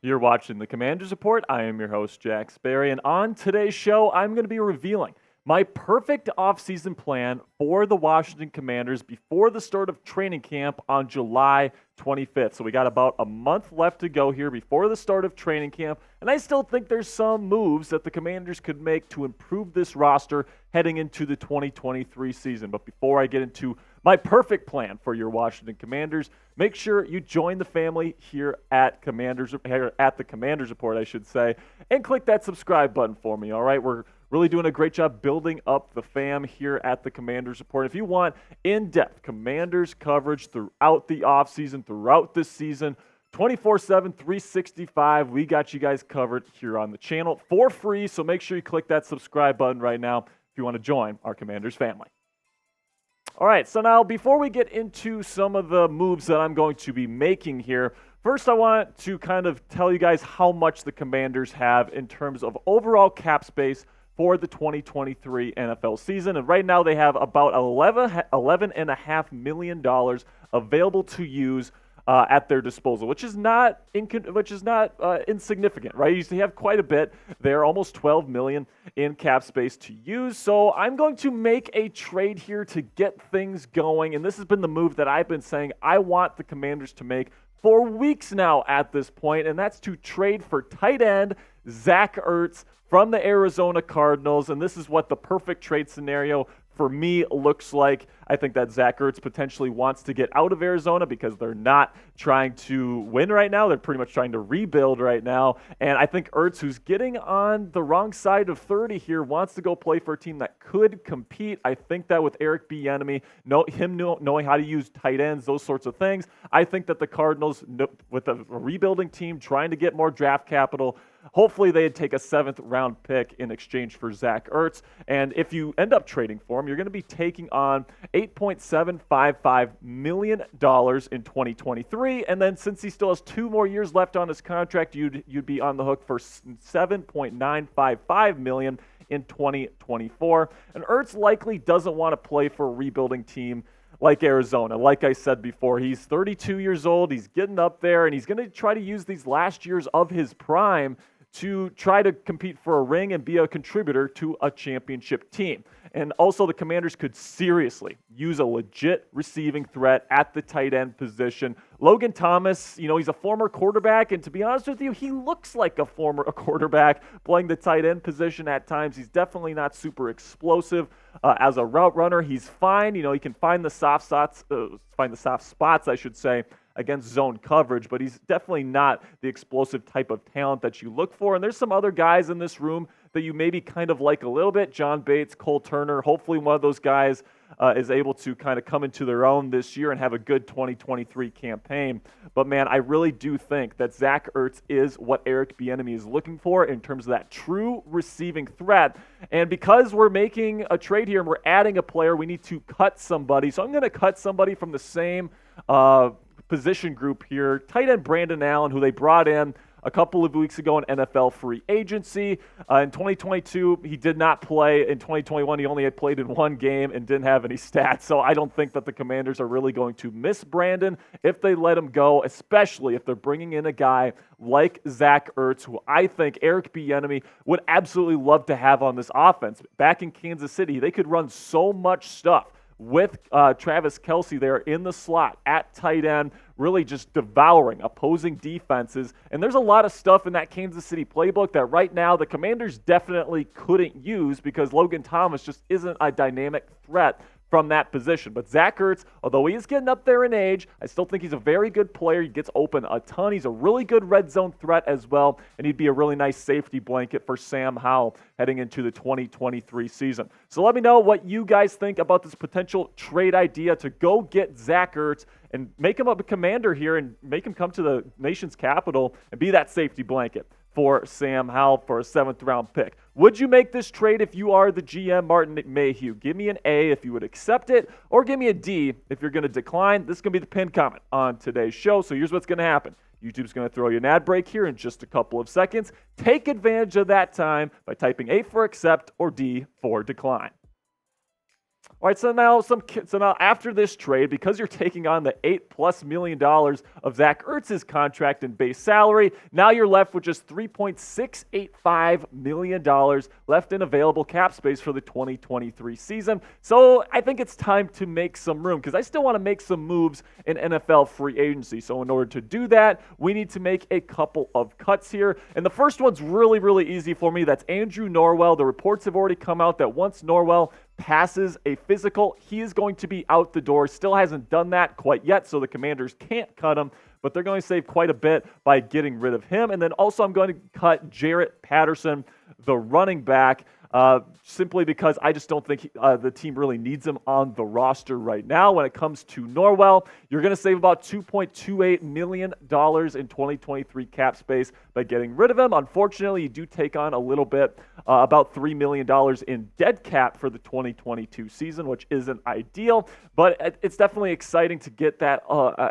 You're watching the Commanders Report. I am your host, Jack Sperry, and on today's show, I'm going to be revealing my perfect offseason plan for the Washington Commanders before the start of training camp on July 25th. So we got about a month left to go here before the start of training camp, and I still think there's some moves that the Commanders could make to improve this roster heading into the 2023 season. But before I get into my perfect plan for your Washington Commanders, make sure you join the family here at the Commanders Report, I should say, and click that subscribe button for me. All right, we're really doing a great job building up the fam here at the Commanders Report. If you want in-depth Commanders coverage throughout the offseason, throughout this season, 24/7, 365, we got you guys covered here on the channel for free. So make sure you click that subscribe button right now if you want to join our Commanders family. All right, so now before we get into some of the moves that I'm going to be making here, first I want to kind of tell you guys how much the Commanders have in terms of overall cap space for the 2023 NFL season. And right now they have about $11.5 million available to use at their disposal, which is not insignificant, right? You have quite a bit there, almost $12 million in cap space to use. So I'm going to make a trade here to get things going, and this has been the move that I've been saying I want the Commanders to make for weeks now at this point, and that's to trade for tight end Zach Ertz from the Arizona Cardinals. And this is what the perfect trade scenario for me looks like. I think that Zach Ertz potentially wants to get out of Arizona because they're not trying to win right now. They're pretty much trying to rebuild right now. And I think Ertz, who's getting on the wrong side of 30 here, wants to go play for a team that could compete. I think that with Eric Bieniemy, knowing how to use tight ends, those sorts of things, I think that the Cardinals, with a rebuilding team trying to get more draft capital, hopefully they'd take a 7th-round pick in exchange for Zach Ertz. And if you end up trading for him, you're going to be taking on $8.755 million in 2023. And then since he still has 2 more years left on his contract, you'd be on the hook for $7.955 million in 2024. And Ertz likely doesn't want to play for a rebuilding team like Arizona. Like I said before, he's 32 years old, he's getting up there, and he's going to try to use these last years of his prime to try to compete for a ring and be a contributor to a championship team. And also the Commanders could seriously use a legit receiving threat at the tight end position. Logan Thomas, he's a former quarterback, and to be honest with you, he looks like a former quarterback playing the tight end position at times. He's definitely not super explosive as a route runner. He's fine. He can find the soft spots, I should say, against zone coverage, but he's definitely not the explosive type of talent that you look for. And there's some other guys in this room that you maybe kind of like a little bit. John Bates, Cole Turner. Hopefully one of those guys is able to kind of come into their own this year and have a good 2023 campaign. But man, I really do think that Zach Ertz is what Eric Bieniemy is looking for in terms of that true receiving threat. And because we're making a trade here and we're adding a player, we need to cut somebody. So I'm going to cut somebody from the same position group here. Tight end Brandon Allen, who they brought in a couple of weeks ago in NFL free agency. In 2022, he did not play. In 2021, he only had played in 1 game and didn't have any stats. So I don't think that the Commanders are really going to miss Brandon if they let him go, especially if they're bringing in a guy like Zach Ertz, who I think Eric Bieniemy would absolutely love to have on this offense. Back in Kansas City, they could run so much stuff with Travis Kelce there in the slot at tight end, really just devouring opposing defenses. And there's a lot of stuff in that Kansas City playbook that right now the Commanders definitely couldn't use because Logan Thomas just isn't a dynamic threat from that position. But Zach Ertz, although he is getting up there in age, I still think he's a very good player. He gets open a ton. He's a really good red zone threat as well, and he'd be a really nice safety blanket for Sam Howell heading into the 2023 season. So let me know what you guys think about this potential trade idea to go get Zach Ertz and make him a Commander here and make him come to the nation's capital and be that safety blanket for Sam Howell for a 7th-round pick. Would you make this trade if you are the GM, Martin Mayhew? Give me an A if you would accept it, or give me a D if you're going to decline. This is going to be the pinned comment on today's show, so here's what's going to happen. YouTube's going to throw you an ad break here in just a couple of seconds. Take advantage of that time by typing A for accept or D for decline. All right, so now after this trade, because you're taking on the $8+ million of Zach Ertz's contract and base salary, now you're left with just $3.685 million left in available cap space for the 2023 season. So I think it's time to make some room because I still want to make some moves in NFL free agency. So in order to do that, we need to make a couple of cuts here. And the first one's really, really easy for me. That's Andrew Norwell. The reports have already come out that once Norwell passes a physical, he is going to be out the door. Still hasn't done that quite yet, so the Commanders can't cut him, but they're going to save quite a bit by getting rid of him. And then also I'm going to cut Jaret Patterson, the running back, simply because I just don't think the team really needs him on the roster right now. When it comes to Norwell, you're going to save about $2.28 million in 2023 cap space by getting rid of him. Unfortunately, you do take on a little bit, about $3 million in dead cap for the 2022 season, which isn't ideal, but it's definitely exciting to get that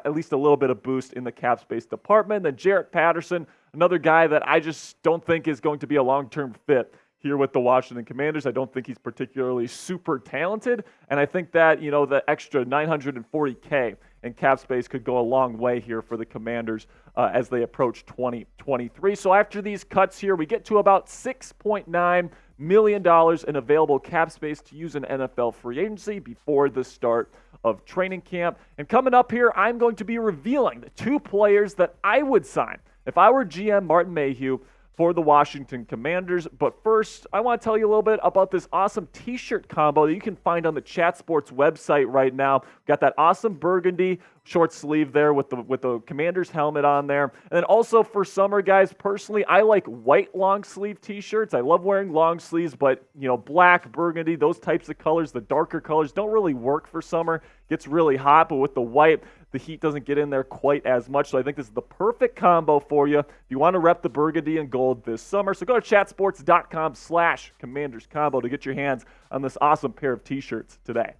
at least a little bit of boost in the cap space department. Then Jaret Patterson, another guy that I just don't think is going to be a long-term fit here with the Washington Commanders. I don't think he's particularly super talented, and I think that, the extra $940K in cap space could go a long way here for the Commanders as they approach 2023. So after these cuts here, we get to about $6.9 million in available cap space to use in NFL free agency before the start of training camp. And coming up here, I'm going to be revealing the 2 players that I would sign if I were GM Martin Mayhew for the Washington Commanders. But first, I want to tell you a little bit about this awesome t-shirt combo that you can find on the Chat Sports website right now. We've got that awesome burgundy short sleeve there with the Commanders helmet on there. And then also for summer, guys, personally, I like white long sleeve t-shirts. I love wearing long sleeves, but black, burgundy, those types of colors, the darker colors don't really work for summer. It gets really hot, but with the white, the heat doesn't get in there quite as much. So I think this is the perfect combo for you if you want to rep the burgundy and gold this summer. So go to chatsports.com/Commanders combo to get your hands on this awesome pair of t-shirts today.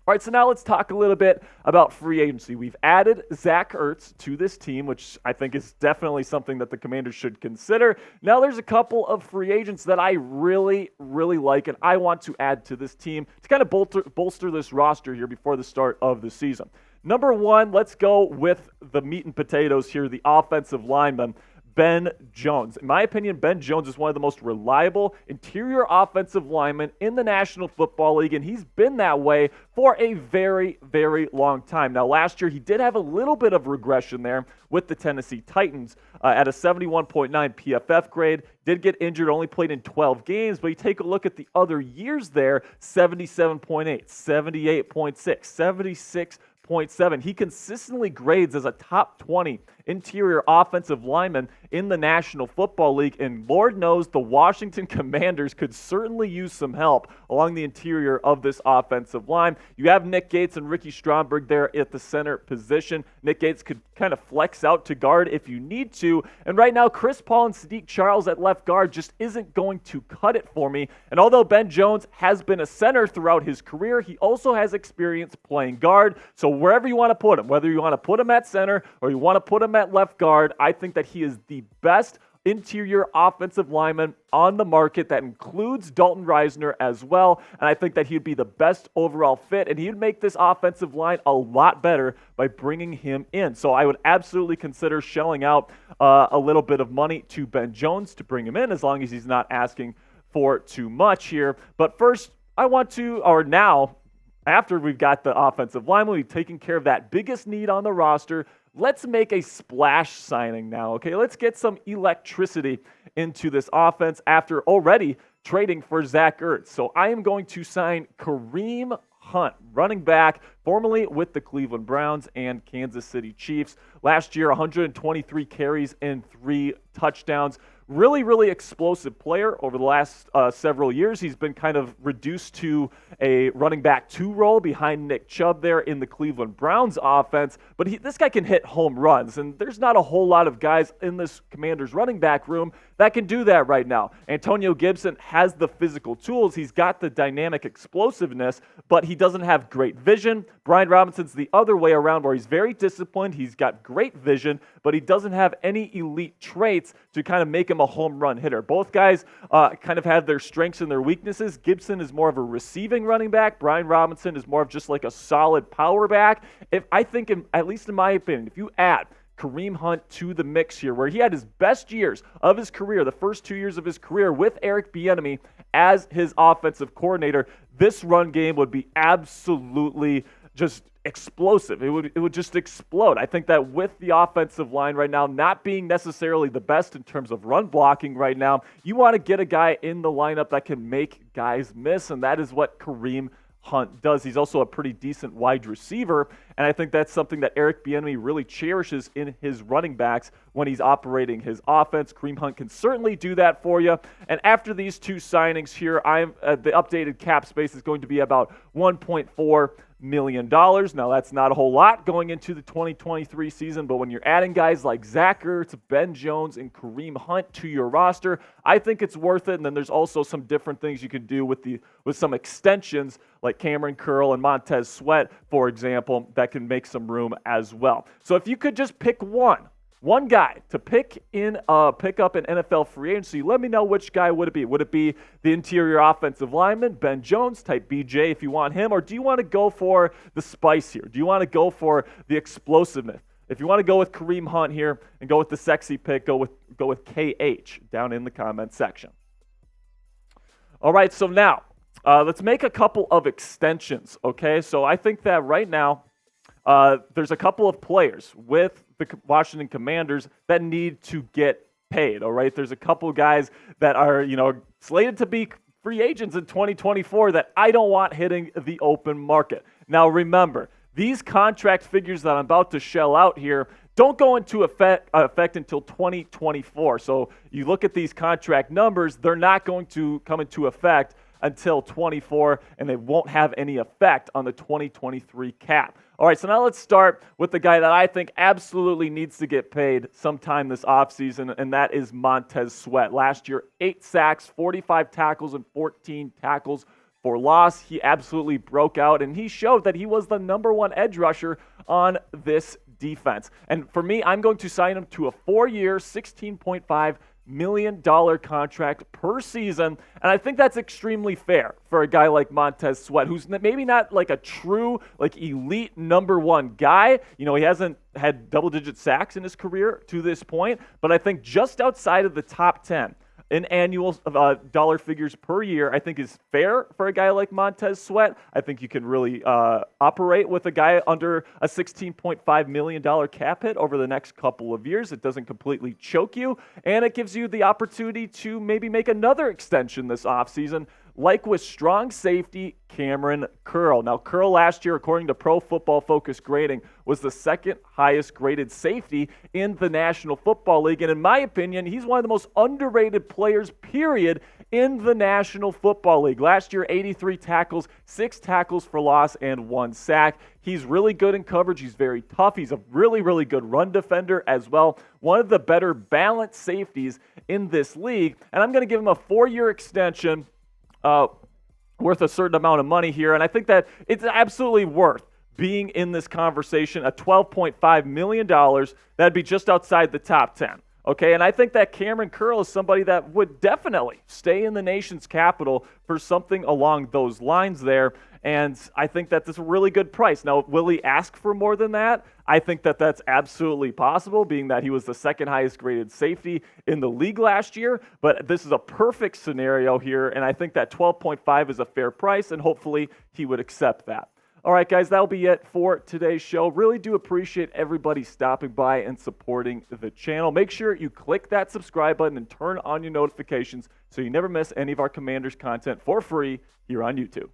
All right, so now let's talk a little bit about free agency. We've added Zach Ertz to this team, which I think is definitely something that the Commanders should consider. Now there's a couple of free agents that I really, really like and I want to add to this team to kind of bolster this roster here before the start of the season. Number one, let's go with the meat and potatoes here, the offensive lineman, Ben Jones. In my opinion, Ben Jones is one of the most reliable interior offensive linemen in the National Football League, and he's been that way for a very, very long time. Now, last year, he did have a little bit of regression there with the Tennessee Titans at a 71.9 PFF grade. Did get injured, only played in 12 games, but you take a look at the other years there, 77.8, 78.6, 76.7. He consistently grades as a top 20 interior offensive lineman in the National Football League, and Lord knows the Washington Commanders could certainly use some help along the interior of this offensive line. You have Nick Gates and Ricky Stromberg there at the center position. Nick Gates could kind of flex out to guard if you need to, and right now Chris Paul and Sadiq Charles at left guard just isn't going to cut it for me. And although Ben Jones has been a center throughout his career, he also has experience playing guard. So wherever you want to put him, whether you want to put him at center or you want to put him at left guard, I think that he is the best interior offensive lineman on the market. That includes Dalton Reisner as well, and I think that he'd be the best overall fit, and he'd make this offensive line a lot better by bringing him in. So I would absolutely consider shelling out a little bit of money to Ben Jones to bring him in, as long as he's not asking for too much here. But first, after we've got the offensive lineman, we've taken care of that biggest need on the roster, let's make a splash signing now, okay? Let's get some electricity into this offense after already trading for Zach Ertz. So I am going to sign Kareem Hunt, running back, formerly with the Cleveland Browns and Kansas City Chiefs. Last year, 123 carries and 3 touchdowns. Really, really explosive player over the last several years. He's been kind of reduced to a running back 2 role behind Nick Chubb there in the Cleveland Browns offense. But this guy can hit home runs, and there's not a whole lot of guys in this Commanders running back room that can do that right now. Antonio Gibson has the physical tools. He's got the dynamic explosiveness, but he doesn't have great vision. Brian Robinson's the other way around, where he's very disciplined. He's got great vision, but he doesn't have any elite traits to kind of make him him a home run hitter. Both guys kind of have their strengths and their weaknesses. Gibson is more of a receiving running back. Brian Robinson is more of just like a solid power back. I think, at least in my opinion, if you add Kareem Hunt to the mix here, where he had his best years of his career, the first 2 years of his career with Eric Bieniemy as his offensive coordinator, this run game would be absolutely just explosive. It would just explode. I think that with the offensive line right now not being necessarily the best in terms of run blocking right now, you want to get a guy in the lineup that can make guys miss, and that is what Kareem Hunt does. He's also a pretty decent wide receiver, and I think that's something that Eric Bieniemy really cherishes in his running backs when he's operating his offense. Kareem Hunt can certainly do that for you. And after these two signings here, the updated cap space is going to be about $1.4 million. Now, that's not a whole lot going into the 2023 season, but when you're adding guys like Zach Ertz, Ben Jones, and Kareem Hunt to your roster, I think it's worth it. And then there's also some different things you can do with some extensions like Kamren Curl and Montez Sweat, for example, that can make some room as well. So if you could just pick one guy to pick up an NFL free agency, let me know which guy would it be. Would it be the interior offensive lineman, Ben Jones, type BJ if you want him, or do you want to go for the spice here? Do you want to go for the explosiveness? If you want to go with Kareem Hunt here and go with the sexy pick, go with KH down in the comment section. All right, so now let's make a couple of extensions, okay? So I think that right now there's a couple of players with the Washington Commanders that need to get paid, all right? There's a couple guys that are, slated to be free agents in 2024 that I don't want hitting the open market. Now, remember, these contract figures that I'm about to shell out here don't go into effect until 2024. So you look at these contract numbers, they're not going to come into effect until 24, and they won't have any effect on the 2023 cap. All right, so now let's start with the guy that I think absolutely needs to get paid sometime this offseason, and that is Montez Sweat. Last year, 8 sacks, 45 tackles, and 14 tackles for loss. He absolutely broke out, and he showed that he was the number one edge rusher on this defense. And for me, I'm going to sign him to a 4-year, $16.5 million contract per season, and I think that's extremely fair for a guy like Montez Sweat, who's maybe not like a true elite number one guy. He hasn't had double-digit sacks in his career to this point, but I think just outside of the top 10 in annual dollar figures per year, I think is fair for a guy like Montez Sweat. I think you can really operate with a guy under a $16.5 million cap hit over the next couple of years. It doesn't completely choke you, and it gives you the opportunity to maybe make another extension this offseason, like with strong safety Kamren Curl. Now, Curl last year, according to Pro Football Focus grading, was the second highest graded safety in the National Football League. And in my opinion, he's one of the most underrated players, period, in the National Football League. Last year, 83 tackles, 6 tackles for loss, and 1 sack. He's really good in coverage. He's very tough. He's a really, really good run defender as well. One of the better balanced safeties in this league. And I'm going to give him a 4-year extension worth a certain amount of money here, and I think that it's absolutely worth being in this conversation. A $12.5 million, that'd be just outside the top 10. Okay, and I think that Kamren Curl is somebody that would definitely stay in the nation's capital for something along those lines there, and I think that that's a really good price. Now, will he ask for more than that? I think that that's absolutely possible, being that he was the second highest graded safety in the league last year, but this is a perfect scenario here, and I think that 12.5 is a fair price, and hopefully he would accept that. All right, guys, that'll be it for today's show. Really do appreciate everybody stopping by and supporting the channel. Make sure you click that subscribe button and turn on your notifications so you never miss any of our Commanders content for free here on YouTube.